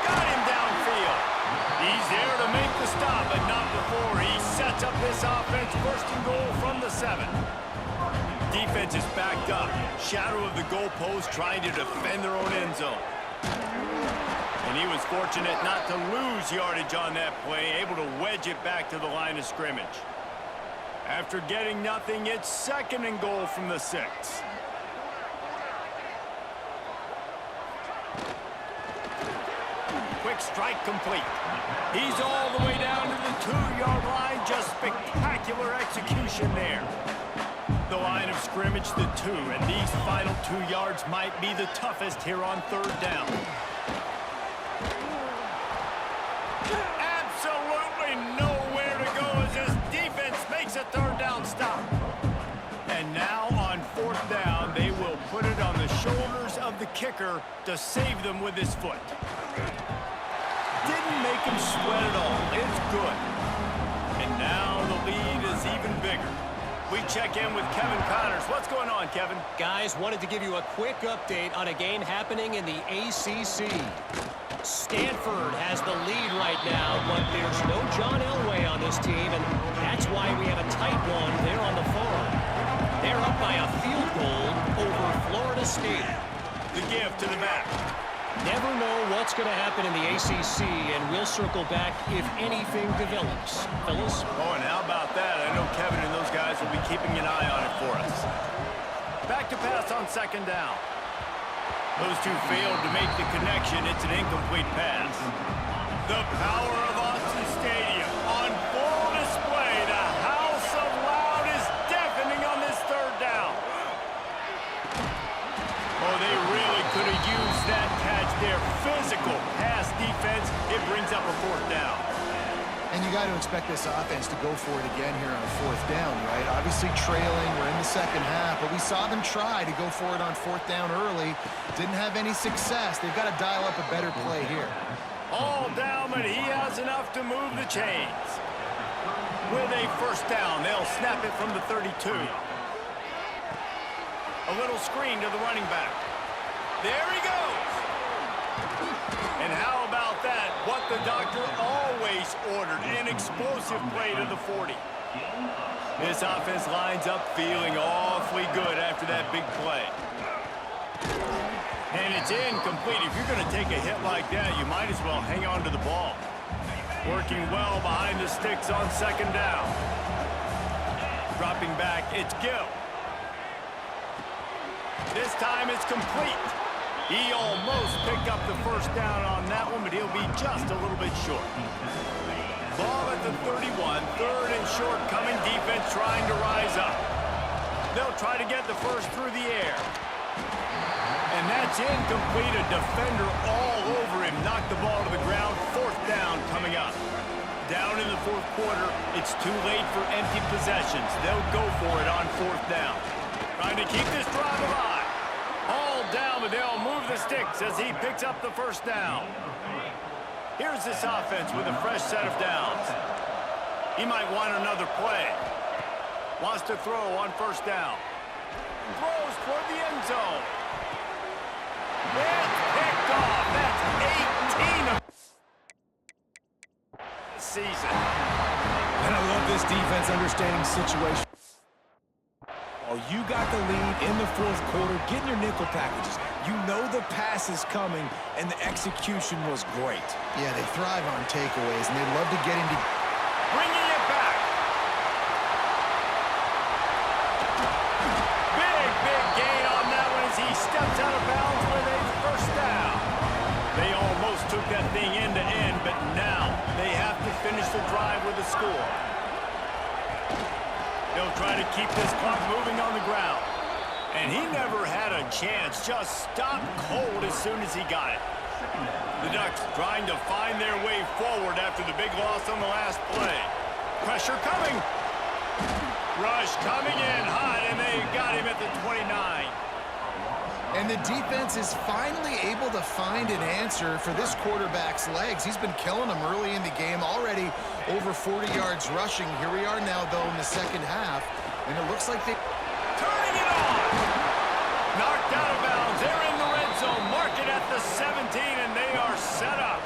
S2: Got him downfield. He's there to make the stop, but not before he sets up this offense. 1st and goal from the 7. Defense is backed up. Shadow of the goalpost, trying to defend their own end zone. And he was fortunate not to lose yardage on that play, able to wedge it back to the line of scrimmage. After getting nothing, it's 2nd and goal from the 6. Quick strike complete. He's all the way down to the 2-yard line. Just spectacular execution there. The line of scrimmage, the 2, and these final 2 yards might be the toughest here on 3rd down. Absolutely nowhere to go as this defense makes a 3rd down stop. And now on 4th down, they will put it on the shoulders of the kicker to save them with his foot. Didn't make him sweat at all. It's good. And now the lead is even bigger. We check in with Kevin Connors. What's going on, Kevin?
S6: Guys, wanted to give you a quick update on a game happening in the ACC. Stanford has the lead right now, but there's no John Elway on this team, and that's why we have a tight one there on the farm. They're up by a field goal over Florida State.
S2: The give to the back.
S6: Never know what's going to happen in the ACC, and we'll circle back if anything develops. Fellas?
S2: Oh, and how about that? I know Kevin and those guys will be keeping an eye on it for us. Back to pass on 2nd down. Those two failed to make the connection. It's an incomplete pass. The power of Austin Stadium on full display. The house of loud is deafening on this 3rd down. Oh, they really could have used that catch there. Physical pass defense. It brings up a 4th down.
S4: And you got to expect this offense to go for it again here on 4th down, right? Obviously trailing, we're in the 2nd half, but we saw them try to go for it on 4th down early. Didn't have any success. They've got to dial up a better play here.
S2: All down, but he has enough to move the chains. With a 1st down, they'll snap it from the 32. A little screen to the running back. There he goes. And how about that? What the doctor always ordered, an explosive play to the 40. This offense lines up feeling awfully good after that big play. And it's incomplete. If you're going to take a hit like that, you might as well hang on to the ball. Working well behind the sticks on 2nd down. Dropping back, it's Gill. This time it's complete. He almost picked up the 1st down on that one, but he'll be just a little bit short. Ball at the 31, 3rd and short coming. Defense trying to rise up. They'll try to get the 1st through the air. And that's incomplete. A defender all over him. Knocked the ball to the ground. 4th down coming up. Down in the 4th quarter, it's too late for empty possessions. They'll go for it on 4th down. Trying to keep this drive alive. All down, but they'll move the sticks as he picks up the 1st down. Here's this offense with a fresh set of downs. He might want another play. Wants to throw on 1st down. Throws toward the end zone. It's picked off. That's 18 of the season.
S5: And I love this defense understanding situation. Oh, you got the lead in the 4th quarter, getting your nickel packages. You know the pass is coming, and the execution was great.
S4: Yeah, they thrive on takeaways, and they love to get into...
S2: Bringing it back. Big gain on that one as he steps out of bounds with a 1st down. They almost took that thing end to end, but now they have to finish the drive with a score. They'll try to keep this clock moving on the ground. And he never had a chance, just stopped cold as soon as he got it. The Ducks trying to find their way forward after the big loss on the last play. Pressure coming. Rush coming in hot, and they got him at the 29.
S4: And the defense is finally able to find an answer for this quarterback's legs. He's been killing them early in the game, already over 40 yards rushing. Here we are now, though, in the 2nd half, and it looks like they...
S2: Turning it on! Knocked out of bounds. They're in the red zone. Mark it at the 17, and they are set up.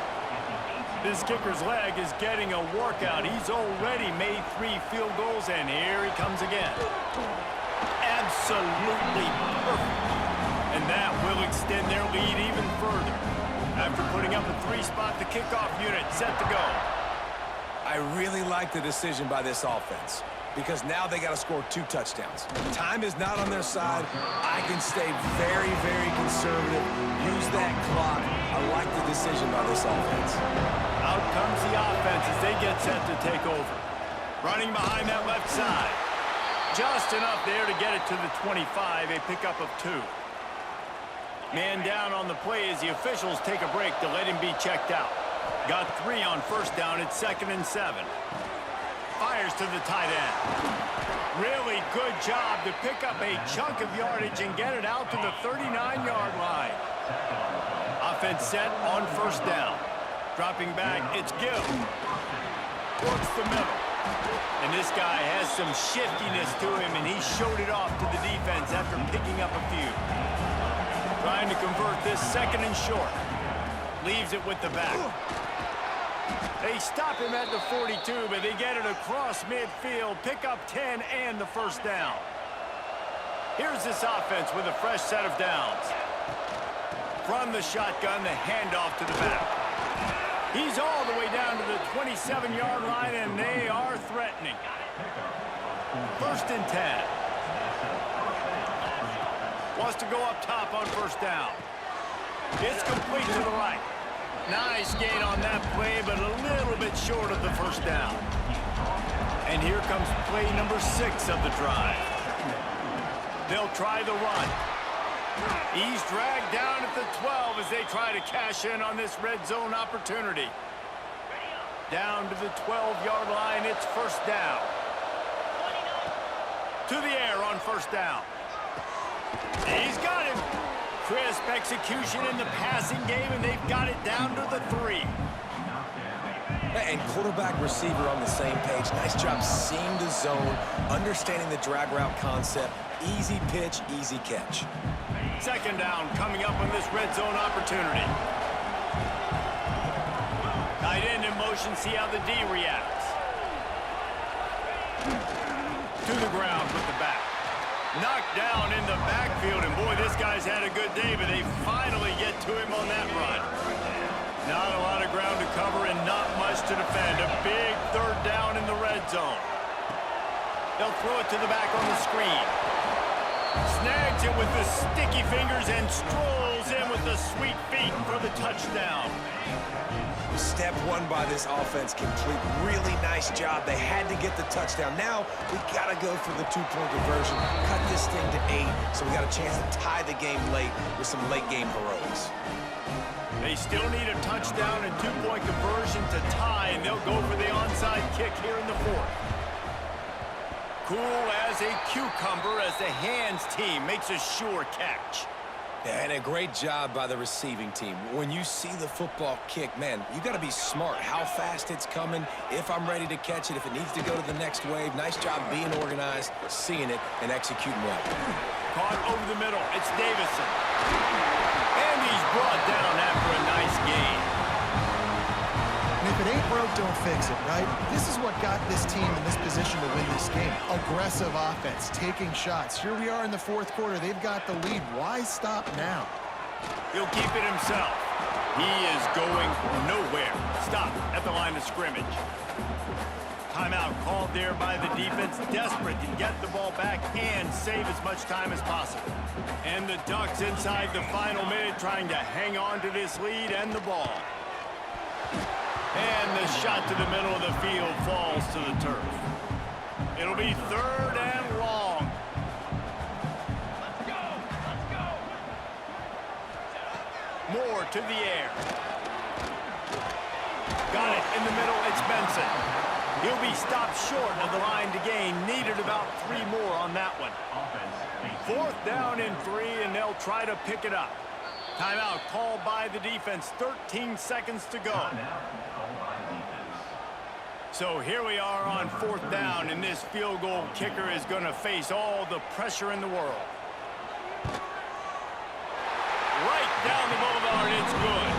S2: This kicker's leg is getting a workout. He's already made 3 field goals, and here he comes again. Absolutely perfect. And that will extend their lead even further. After putting up a 3-spot, the kickoff unit set to go.
S5: I really like the decision by this offense because now they got to score 2 touchdowns. Time is not on their side. I can stay very, very conservative. Use that clock. I like the decision by this offense.
S2: Out comes the offense as they get set to take over. Running behind that left side. Just enough there to get it to the 25, a pickup of 2. Man down on the play as the officials take a break to let him be checked out. Got 3 on first down at 2nd and 7. Fires to the tight end. Really good job to pick up a chunk of yardage and get it out to the 39-yard line. Offense set on first down. Dropping back, it's Gill. Works the middle. And this guy has some shiftiness to him, and he showed it off to the defense after picking up a few. Trying to convert this 2nd and short. Leaves it with the back. They stop him at the 42, but they get it across midfield, pick up 10 and the first down. Here's this offense with a fresh set of downs. From the shotgun, the handoff to the back. He's all the way down to the 27-yard line, and they are threatening. 1st and 10. Wants to go up top on first down. It's complete to the right. Nice gain on that play, but a little bit short of the first down. And here comes play number 6 of the drive. They'll try the run. He's dragged down at the 12 as they try to cash in on this red zone opportunity. Down to the 12-yard line, it's first down. To the air on first down. He's got him. Crisp execution in the passing game, and they've got it down to the 3.
S5: And quarterback receiver on the same page. Nice job seeing the zone, understanding the drag route concept. Easy pitch, easy catch.
S2: 2nd down coming up on this red zone opportunity. Tight end in motion, see how the D reacts. To the ground with the back. Knocked down in the backfield, and boy, this guy's had a good day, but they finally get to him on that run. Not a lot of ground to cover and not much to defend. A big 3rd down in the red zone. They'll throw it to the back on the screen. Snags it with the sticky fingers and strolls in with the sweet feet for the touchdown.
S5: Step 1 by this offense complete. Really nice job. They had to get the touchdown. Now we got to go for the 2-point conversion. Cut this thing to 8 so we got a chance to tie the game late with some late game heroics.
S2: They still need a touchdown and 2-point conversion to tie, and they'll go for the onside kick here in the 4th. Cool as a cucumber as the hands team makes a sure catch.
S5: And a great job by the receiving team. When you see the football kick, man, you got to be smart how fast it's coming, if I'm ready to catch it, if it needs to go to the next wave. Nice job being organized, seeing it, and executing well.
S2: Caught over the middle. It's Davison. And he's brought down after a nice gain.
S4: And if it ain't broke, don't fix it, right? This is what got this team in this position to win this game. Aggressive offense, taking shots. Here we are in the 4th quarter. They've got the lead. Why stop now?
S2: He'll keep it himself. He is going nowhere. Stop at the line of scrimmage. Timeout called there by the defense, desperate to get the ball back and save as much time as possible. And the Ducks inside the final minute trying to hang on to this lead and the ball. And the shot to the middle of the field falls to the turf. It'll be 3rd and long. Let's go. More to the air. Got it in the middle. It's Benson. He'll be stopped short of the line to gain. Needed about 3 more on that one. 4th down and 3, and they'll try to pick it up. Timeout called by the defense. 13 seconds to go. So here we are on 4th down, and this field goal kicker is going to face all the pressure in the world. Right down the boulevard, it's good.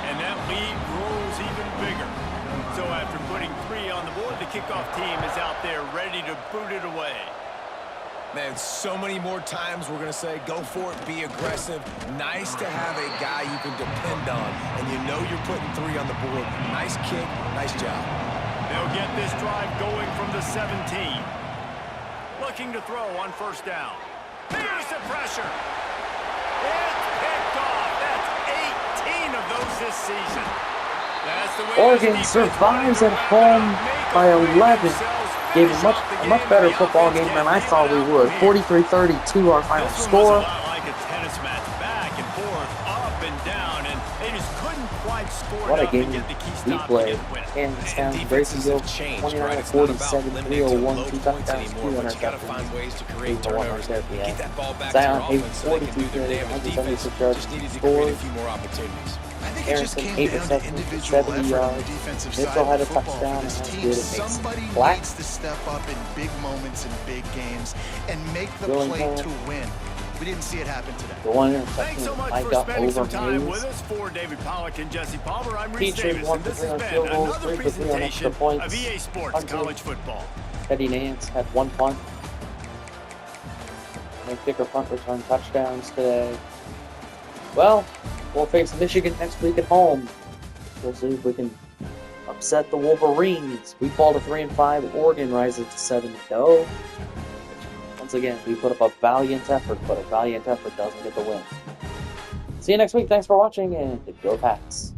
S2: And that lead grows even bigger. So after putting 3 on the board, the kickoff team is out there ready to boot it away.
S5: Man, so many more times we're going to say, go for it, be aggressive. Nice to have a guy you can depend on, and you know you're putting 3 on the board. Nice kick, nice job.
S2: They'll get this drive going from the 17. Looking to throw on first down. Here's the pressure. It's picked off. That's 18 of those this season. That's the way
S1: Oregon survives at home by 11. Gave a much better football game than I thought we would. 43-32 our final score.
S2: This was a lot like a tennis match, back and forth, up and down, and they just couldn't quite score
S1: What a
S2: enough to
S1: game
S2: get the key
S1: we
S2: stop to
S1: played.
S2: get the win.
S1: Canstown,
S5: Defenses
S1: Grayson
S5: have changed,
S1: 29
S5: right?
S1: to
S5: It's not about
S1: 47,
S5: limiting to
S1: 301,
S5: low
S1: 2
S5: points
S1: touchdowns, 2
S5: anymore, but you got to find
S1: interceptions.
S5: ways to create turnovers. Get that ball back
S1: Zion
S5: to your
S1: Hayes,
S5: offense so they can do
S1: 42
S5: their damage. Defense
S1: 176 yards,
S5: just needed to
S1: scored.
S5: create a few more opportunities.
S4: I think it just
S1: Harrison,
S4: came
S1: 8
S4: down to
S1: receptions,
S4: individual
S1: 70
S4: effort on the
S1: yards.
S4: defensive
S1: Mitchell
S4: side
S1: had
S4: of
S1: a
S4: football
S1: touchdown,
S4: for this
S1: and
S4: team.
S1: good. It makes
S4: Somebody
S1: black.
S4: needs to step up in big moments and big games and make the play
S1: Willingham.
S4: to win. We didn't see it happen today.
S1: The one
S2: Thanks
S1: interception
S2: so much
S1: I
S2: for
S1: got
S2: spending some
S1: over
S2: time with
S1: Hayes.
S2: us. For David Pollack and Jesse Palmer, I'm Reese
S1: Teachers
S2: Davis,
S1: 1
S2: and
S1: for
S2: this
S1: 3
S2: has
S1: on
S2: been
S1: field goals,
S2: another
S1: 3 for 3 on extra
S2: presentation
S1: points.
S2: of EA Sports
S1: Punting.
S2: College Football.
S1: Teddy Nance had 1 punt. No kicker punt return touchdowns today. Well, we'll face Michigan next week at home. We'll see if we can upset the Wolverines. We fall to 3-5. Oregon rises to 7-0. Once again, we put up a valiant effort, but a valiant effort doesn't get the win. See you next week. Thanks for watching, and go Pats.